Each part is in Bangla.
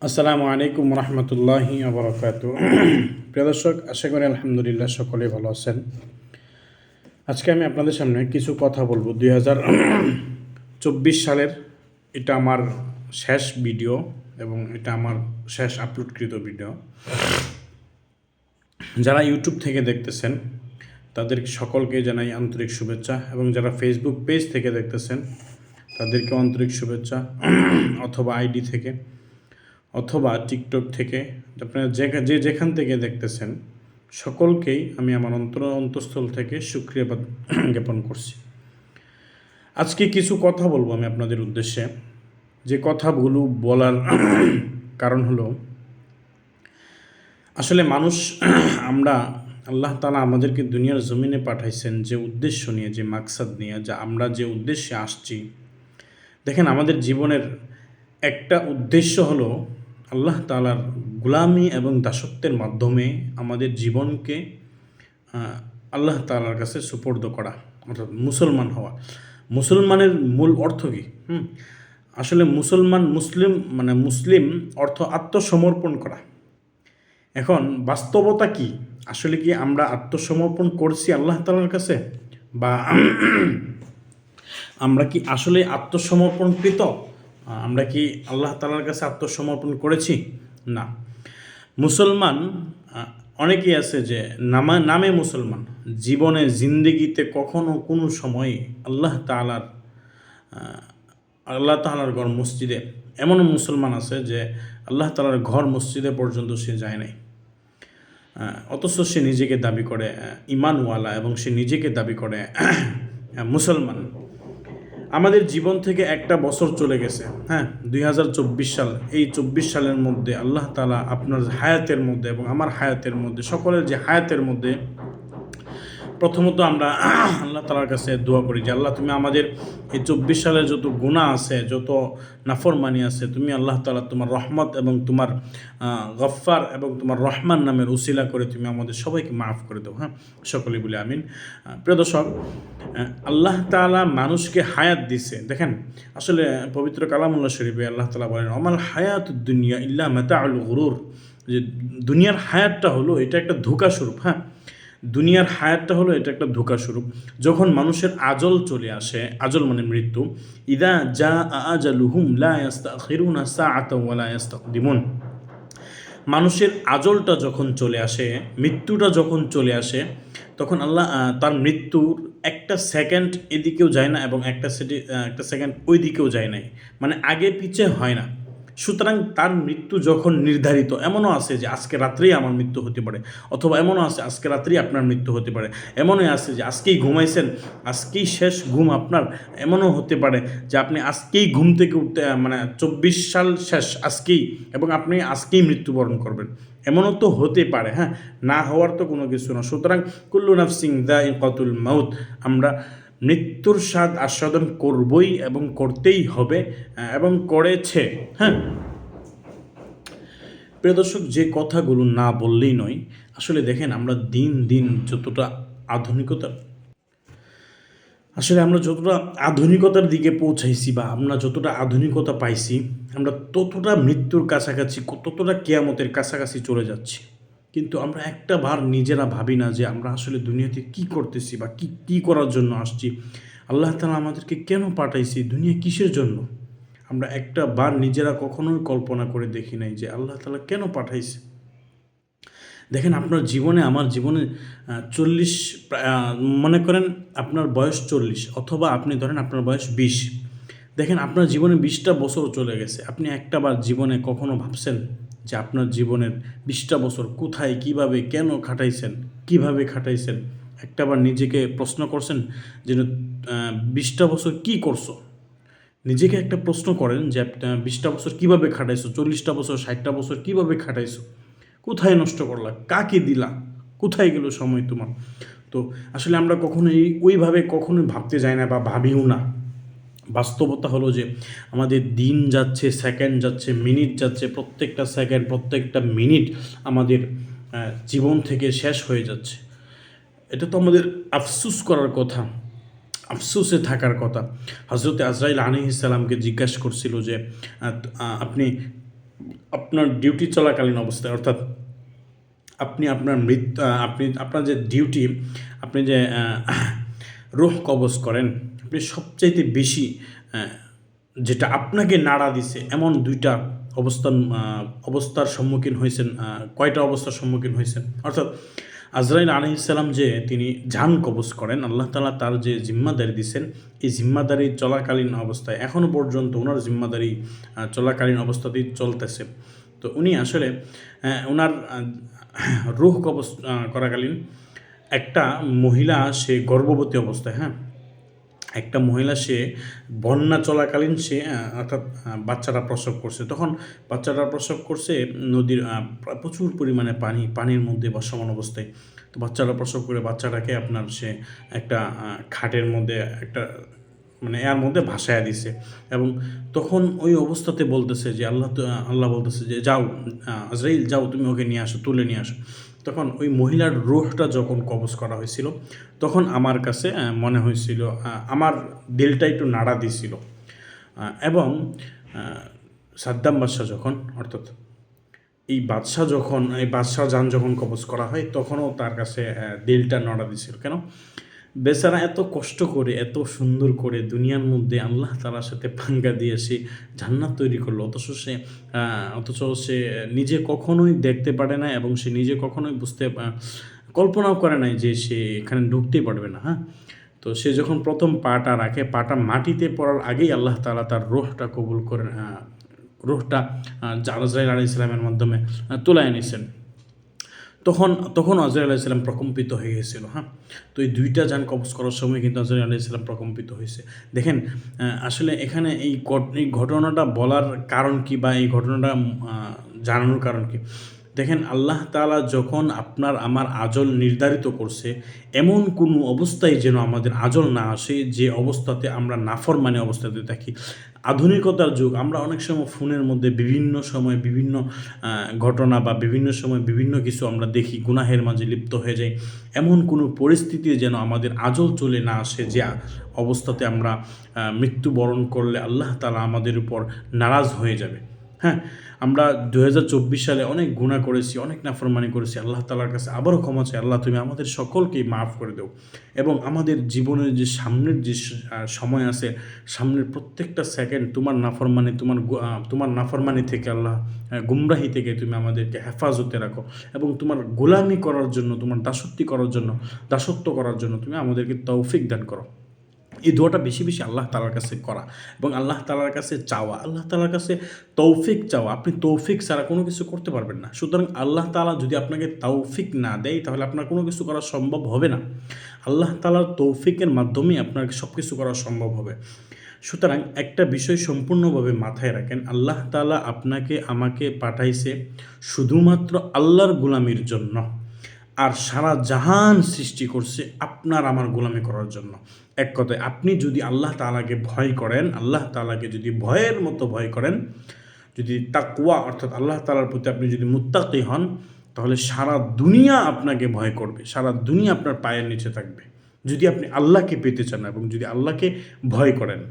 আসসালামু আলাইকুম রহমতুল্লাহি আবরকাত। প্রিয় দর্শক, আশা করি আলহামদুলিল্লাহ সকলেই ভালো আছেন। আজকে আমি আপনাদের সামনে কিছু কথা বলবো 2024 সালের। এটা আমার শেষ ভিডিও এবং এটা আমার শেষ আপলোডকৃত ভিডিও। যারা ইউটিউব থেকে দেখতেছেন তাদের সকলকে জানাই আন্তরিক শুভেচ্ছা, এবং যারা ফেসবুক পেজ থেকে দেখতেছেন তাদেরকে আন্তরিক শুভেচ্ছা, অথবা আইডি থেকে অথবা টিকটক থেকে, আপনারা যেখান থেকে দেখতেছেন সকলকেই আমি আমার অন্তঃস্থল থেকে শুকরিয়া জ্ঞাপন করছি। আজকে কিছু কথা বলবো আমি আপনাদের উদ্দেশ্যে। যে কথাগুলো বলার কারণ হলো, আসলে মানুষ আমরা আল্লাহ তাআলা আমাদেরকে দুনিয়ার জমিনে পাঠাইছেন যে উদ্দেশ্য নিয়ে, যে মাকসাদ নিয়ে, যা আমরা যে উদ্দেশ্যে আসছি। দেখেন, আমাদের জীবনের একটা উদ্দেশ্য হলো আল্লাহ তাআলার গোলামি এবং দাসত্বের মাধ্যমে আমাদের জীবনকে আল্লাহ তাআলার কাছে সুপর্দ করা, অর্থাৎ মুসলমান হওয়া। মুসলমানের মূল অর্থ কী? আসলে মুসলিম অর্থ আত্মসমর্পণ করা। এখন বাস্তবতা কি? আসলে কি আমরা আত্মসমর্পণ করছি আল্লাহ তাআলার কাছে, বা আমরা কি আসলে আত্মসমর্পণকৃত? আমরা কি আল্লাহ তাআলার কাছে আত্মসমর্পণ করেছি? না। মুসলমান অনেকেই আছে যে নামে মুসলমান, জীবনে জিন্দেগিতে কখনো কোনো সময়ে আল্লাহ তাআলার ঘর মসজিদে, এমনও মুসলমান আছে যে আল্লাহ তাআলার ঘর মসজিদে পর্যন্ত সে যায় নাই, অথচ সে নিজেকে দাবি করে ইমানওয়ালা এবং সে নিজেকে দাবি করে মুসলমান। আমাদের জীবন থেকে একটা বছর চলে গেছে, 2024 সাল। এই 24 সালের মধ্যে আল্লাহ তাআলা আপনার হায়াতের মধ্যে এবং আমার হায়াতের মধ্যে, সকলের যে হায়াতের মধ্যে, প্রথমত আমরা আল্লাহ তাআলার কাছে দোয়া করি যে আল্লাহ, তুমি আমাদের এই 24 সালের যত গুনাহ আছে, যত নাফরমানি আছে, তুমি আল্লাহ তাআলা তোমার রহমত এবং তোমার গফফার এবং তোমার রহমান নামের উসিলা করে তুমি আমাদের সবাইকে মাফ করে দাও। সকলেই বলি আমিন। প্রিয় দর্শক, আল্লাহ তাআলা মানুষকে হায়াত দিছে। দেখেন, আসলে পবিত্র কালামুল্লাহ শরীফে আল্লাহ তাআলা বলেন, আমাল হায়াতুদ দুনিয়া ইল্লা মাতাউল গুরুর, যে দুনিয়ার হায়াতটা হলো এটা একটা ধোঁকা স্বরূপ। দুনিয়ার হায়াতটা হলো এটা একটা ধোঁকা স্বরূপ। যখন মানুষের আজল চলে আসে, আজল মানে মৃত্যু, ইদা জা আজালুহুম লা ইস্তাখিরুনা সাআতাও ওয়া লা ইস্তাকদিমুন, মানুষের আজলটা যখন চলে আসে, মৃত্যুটা যখন চলে আসে, তখন আল্লাহ তার মৃত্যুর একটা সেকেন্ড এদিকেও যায় না এবং একটা সেকেন্ড ওই দিকেও যায় নাই, মানে আগে পিছে হয় না। সুতরাং তার মৃত্যু যখন নির্ধারিত, এমনও আছে যে আজকে রাত্রেই আমার মৃত্যু হতে পারে, অথবা এমনও আছে আজকে রাত্রেই আপনার মৃত্যু হতে পারে। এমনই আছে যে আজকেই ঘুমাইছেন, আজকেই শেষ ঘুম আপনার। এমনও হতে পারে যে আপনি আজকেই ঘুম থেকে উঠতে, 24 সাল শেষ আজকেই, এবং আপনি আজকেই মৃত্যুবরণ করবেন। এমনও তো হতে পারে, না হওয়ার তো কোনো কিছু না। সুতরাং কুল্লু নাফসিন যায়িকাতুল মাউত, আমরা মৃত্যুর স্বাদ আস্বাদন করবই এবং করতেই হবে, এবং করেছে। প্রিয় দর্শক, যে কথাগুলো না বললেই নয়। আসলে দেখেন, আমরা দিন দিন যতটা আধুনিকতার দিকে পৌঁছাইছি, বা আমরা যতটা আধুনিকতা পাইছি, আমরা ততটা মৃত্যুর কাছাকাছি, ততটা কিয়ামতের কাছাকাছি চলে যাচ্ছি। কিন্তু আমরা একটা বার নিজেরা ভাবি না যে আমরা আসলে দুনিয়াতে কি করতেছি, বা কি করার জন্য আসছি। আল্লাহ তাআলা আমাদেরকে কেন পাঠাইছি, দুনিয়া কিসের জন্য? আমরা একটা বার নিজেরা কখনোই কল্পনা করে দেখি নাই যে আল্লাহ তাআলা কেন পাঠাইছে। দেখেন, আপনার জীবনে, আমার জীবনে 40, মনে করেন আপনার বয়স 40, অথবা আপনি ধরেন আপনার বয়স 20। দেখেন, আপনার জীবনে 20টা বছর চলে গেছে। আপনি একটাবার জীবনে কখনো ভাবছেন যে আপনার জীবনের 20টা বছর কোথায়, কিভাবে, কেন খাটাইছেন? একটাবার নিজেকে প্রশ্ন করছেন যে 20টা বছর কি করছো? নিজেকে একটা প্রশ্ন করেন যে 20টা বছর কীভাবে খাটাইছো, 40টা বছর, 60টা বছর কীভাবে খাটাইছো? কোথায় নষ্ট করলা? কাকে দিলা? কোথায় গেল সময় তোমার? তো আসলে আমরা কখনোই ওইভাবে কখনোই ভাবতে যাই না, বা ভাবিও না। বাস্তবতা হলো যে আমাদের দিন যাচ্ছে, সেকেন্ড যাচ্ছে, মিনিট যাচ্ছে, প্রত্যেকটা সেকেন্ড, প্রত্যেকটা মিনিট আমাদের জীবন থেকে শেষ হয়ে যাচ্ছে। এটা তো আমাদের আফসোস করার কথা, আফসোসে থাকার কথা। হজরত আজরাইল আলাইহিস সালামকে জিজ্ঞাসা করছিল যে আপনি আপনার ডিউটি চলাকালীন অবস্থায়, অর্থাৎ আপনি আপনার আপনি আপনার যে ডিউটি, আপনি যে রুহ কবজ করেন, আপনি সবচাইতে বেশি যেটা আপনাকে নাড়া দিছে এমন ২ টা অবস্থার সম্মুখীন হয়েছেন। কয়টা অবস্থার সম্মুখীন হয়েছেন? অর্থাৎ আজরাইল আলাইহিস সালাম যে তিনি জান কবজ করেন, আল্লাহ তাআলা তার যে জিম্মাদারি দিছেন, এই জিম্মাদারি চলাকালীন অবস্থায় এখনও পর্যন্ত উনার জিম্মাদারি চলাকালীন অবস্থাতেই চলতেছে। তো উনি আসলে উনার রূহ কবজ করাকালীন একটা মহিলা, সে গর্ভবতী অবস্থায়, হ্যাঁ? একটা মহিলা, সে বন্যা চলাকালীন সে অর্থাৎ বাচ্চাটা প্রসব করছে। তখন বাচ্চাটা প্রসব করছে নদীর প্রচুর পরিমাণে পানির মধ্যে ভাসমান অবস্থায়। তো বাচ্চাটা প্রসব করে বাচ্চাটাকে আপনার সে একটা খাটের মধ্যে একটা মানে এর মধ্যে ভাসায়া দিছে। এবং তখন ওই অবস্থাতে বলতেছে যে আল্লাহ বলতেছে যে, "যাও আজরাইল, যাও তুমি ওকে নিয়ে আসো, তুলে নিয়ে আসো।" তখন ওই মহিলার রূহটা যখন কবজ করা হয়েছিল, তখন আমার কাছে মনে হয়েছিল, আমার দিলটা একটু নাড়া দিছিল। এবং সাদ্দাম বাদশাহ যখন, অর্থাৎ এই বাদশাহ জান যখন কবজ করা হয়, তখনও তার কাছে দিলটা নাড়া দিছিল। কেন? বেচারা এত কষ্ট করে, এত সুন্দর করে দুনিয়ার মধ্যে আল্লাহ তাআলার সাথে পাঙ্গা দিয়ে সে জান্নাত তৈরি করলো। অথচ সে নিজে কখনোই দেখতে পারে না, এবং সে নিজে কখনোই কল্পনাও করে নাই যে সে এখানে ঢুকতেই পারবে না, হ্যাঁ? তো সে যখন প্রথম পাটা রাখে, পাটা মাটিতে পড়ার আগেই আল্লাহ তাআলা তার রূহটা কবুল করেন, রূহটা আজরাইল আলাইহিস সালামের মাধ্যমে তুলায় নিছেন। তখন আজরাইল আলাইহিস সালাম প্রকম্পিত হয়ে গেছিল, হ্যাঁ? তো এই ২ টা জান কবজ করার সময় কিন্তু আজরাইল আলাইহিস সালাম প্রকম্পিত হয়েছে। দেখেন, আসলে এখানে এই ঘটনাটা বলার কারণ কি, বা এই ঘটনাটা জানানোর কারণ কি? দেখেন, আল্লাহ তাআলা যখন আপনার আমার আজল নির্ধারিত করছে, এমন কোনো অবস্থায় যেন আমাদের আজল না আসে যে অবস্থাতে আমরা নাফরমানি অবস্থাতে থাকি। আধুনিকতার যুগ, আমরা অনেক সময় ফোনের মধ্যে বিভিন্ন সময় বিভিন্ন ঘটনা বা বিভিন্ন সময় বিভিন্ন কিছু আমরা দেখি, গুনাহের মাঝে লিপ্ত হয়ে যাই। এমন কোনো পরিস্থিতি যেন আমাদের আজল চলে না আসে যে অবস্থাতে আমরা মৃত্যুবরণ করলে আল্লাহ তাআলা আমাদের উপর নারাজ হয়ে যাবে, হ্যাঁ? আমরা ২০২৪ সালে অনেক গুনাহ করেছি, অনেক নাফরমানি করেছি। আল্লাহ তাআলার কাছে আবারও ক্ষমা চাই, আল্লাহ তুমি আমাদের সকলকেই মাফ করে দাও। এবং আমাদের জীবনের যে সামনের যে সময় আছে, সামনের প্রত্যেকটা সেকেন্ড তোমার নাফরমানি থেকে, আল্লাহ গুমরাহি থেকে তুমি আমাদেরকে হেফাজতে রাখো। এবং তোমার গোলামি করার জন্য, তোমার দাসত্ব করার জন্য তুমি আমাদেরকে তৌফিক দান করো। এই দোয়াটা বেশি বেশি আল্লাহ তাআলার কাছে করা, এবং আল্লাহ তাআলার কাছে চাওয়া, আল্লাহ তাআলার কাছে তৌফিক চাওয়া। আপনি তৌফিক ছাড়া কোনো কিছু করতে পারবেন না। সুতরাং আল্লাহ তাআলা যদি আপনাকে তৌফিক না দেয়, তাহলে আপনার কোনো কিছু করা সম্ভব হবে না। আল্লাহ তাআলার তৌফিকের মাধ্যমেই আপনার সব কিছু করা সম্ভব হবে। সুতরাং একটা বিষয় সম্পূর্ণভাবে মাথায় রাখেন, আল্লাহ তাআলা আপনাকে আমাকে পাঠাইছে শুধুমাত্র আল্লাহর গোলামির জন্য, আর সারা জাহান সৃষ্টি করছে আপনার আমার গোলামি করার জন্য। এক কথায়, আপনি যদি আল্লাহ তাআলাকে ভয় করেন, আল্লাহ তাআলাকে যদি ভয়ের মতো ভয় করেন, যদি তাকওয়া অর্থাৎ আল্লাহ তাআলার প্রতি আপনি যদি মুত্তাকি হন, তাহলে সারা দুনিয়া আপনাকে ভয় করবে, সারা দুনিয়া আপনার পায়ের নিচে থাকবে, যদি আপনি আল্লাহকে পেতে চান এবং যদি আল্লাহকে ভয় করেন।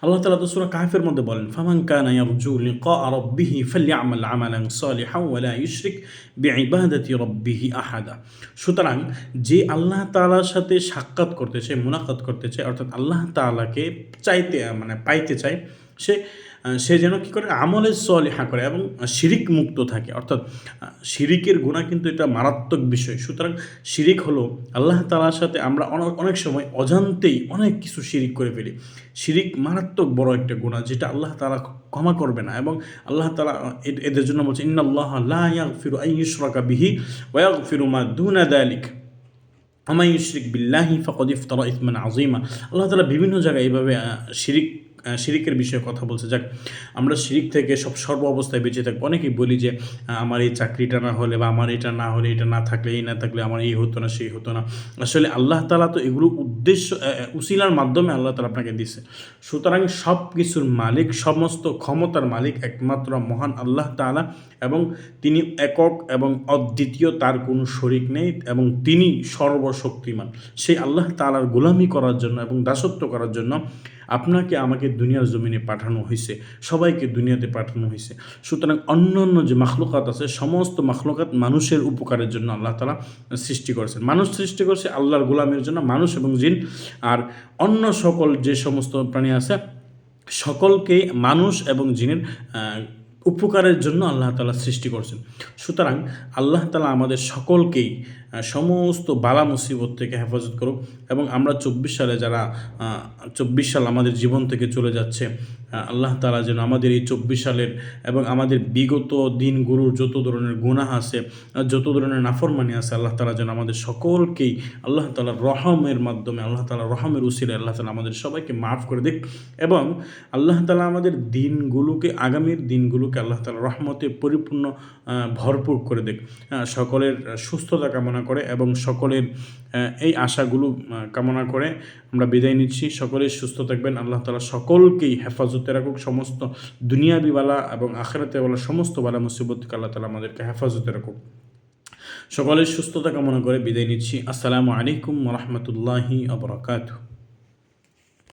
আল্লাহ তাআলা তো সূরা কাহফের মধ্যে বলেন, ফামান কানা ইয়ারজু লিকা রাব্বিহি ফালইআমাল আমালান সালিহান ওয়া লা ইউশরিক বিইবাদাতি রাব্বিহি আহাদা। সুতরাং যে আল্লাহ তাআলার সাথে সাক্ষাৎ করতে চায়, মুলাকাত করতে চায়, অর্থাৎ আল্লাহ তাআলাকে পাইতে চায়, সে সে যেন কী করে, আমলে সলিহা করে এবং শিরিক মুক্ত থাকে। অর্থাৎ শিরিকের গুনাহ কিন্তু এটা মারাত্মক বিষয়। সুতরাং শিরিক হলো আল্লাহ তাআলার সাথে আমরা অনেক সময় অজান্তেই অনেক কিছু শিরিক করে ফেলি। শিরিক মারাত্মক বড় একটা গুনাহ, যেটা আল্লাহ তাআলা ক্ষমা করবে না। এবং আল্লাহ তাআলা এদের জন্য বলছে, ইন্নাল্লাহা লা ইয়াগফিরু আন ইউশরাকা বিহি ওয়া ইয়াগফিরু মা দুনা যালিক ওয়া মান ইউশরিক বিল্লাহি ফাকাদ ইফতারা ইসমান আযীমা। আল্লাহ তাআলা বিভিন্ন জায়গায় এইভাবে শিরিকের বিষয়ে কথা বলছে। যাক, আমরা শিরিক থেকে সর্ব অবস্থায় বেঁচে থাকবো। অনেকেই বলি যে আমার এই চাকরিটা না হলে, বা আমার এটা না হলে, এটা না থাকলে, এই না থাকলে আমার এই হতো না, সেই হতো না। আসলে আল্লাহ তাআলা তো এগুলো উসিলার মাধ্যমে আল্লাহ তাআলা আপনাকে দিছে। সুতরাং সব কিছুর মালিক, সমস্ত ক্ষমতার মালিক একমাত্র মহান আল্লাহ তাআলা, এবং তিনি একক এবং অদ্বিতীয়, তার কোনো শরিক নেই, এবং তিনি সর্বশক্তিমান। সেই আল্লাহ তাআলার গোলামি করার জন্য এবং দাসত্ব করার জন্য আপনাকে আমাকে দুনিয়ার জমিনে পাঠানো হয়েছে, সবাইকে দুনিয়াতে পাঠানো হয়েছে। সুতরাং অন্যান্য যে মাখলুকাত আছে, সমস্ত মাখলুকাত মানুষের উপকারের জন্য আল্লাহ তাআলা সৃষ্টি করেছেন। মানুষ সৃষ্টি করছে আল্লাহর গোলামের জন্য, মানুষ এবং জিন। আর অন্য সকল যে সমস্ত প্রাণী আছে, সকলকেই মানুষ এবং জিনের উপকারের জন্য আল্লাহ তাআলা সৃষ্টি করছেন। সুতরাং আল্লাহ তাআলা আমাদের সকলকেই সমস্ত বালা মুসিবত থেকে হেফাজত করুক, এবং আমরা 24 সালে যারা 24 সাল আমাদের জীবন থেকে চলে যাচ্ছে, আল্লাহ তাআলা যেন আমাদের এই 24 সালের এবং আমাদের বিগত দিনগুলোর যত ধরনের গুনাহ আছে, যত ধরনের নাফরমানি আছে, আল্লাহ তাআলা যেন আমাদের সকলকেই আল্লাহ তাআলার রহমের মাধ্যমে, আল্লাহ তাআলার রহমের উসিলায় আল্লাহ তাআলা আমাদের সবাইকে মাফ করে দিক, এবং আল্লাহ তাআলা আমাদের দিনগুলোকে, আগামীর দিনগুলোকে আল্লাহ তাআলা রহমতে পরিপূর্ণ ভরপুর করে দিক। সকলের সুস্থতা কামনা করে এবং সকলের এই আশাগুলো কামনা করে আমরা বিদায় নিচ্ছি। সকলেই সুস্থ থাকবেন। আল্লাহ তাআলা সকলকেই হেফাজতে রাখুক, সমস্ত দুনিয়াবি বালা এবং আখিরাতে বালা সমস্ত বালা মুসিবত থেকে আল্লাহ তাআলা আমাদেরকে হেফাজতে রাখুক। সকলের সুস্থতা কামনা করে বিদায় নিচ্ছি। আসসালামু আলাইকুম ওয়া রাহমাতুল্লাহি ওয়া বারাকাতুহু।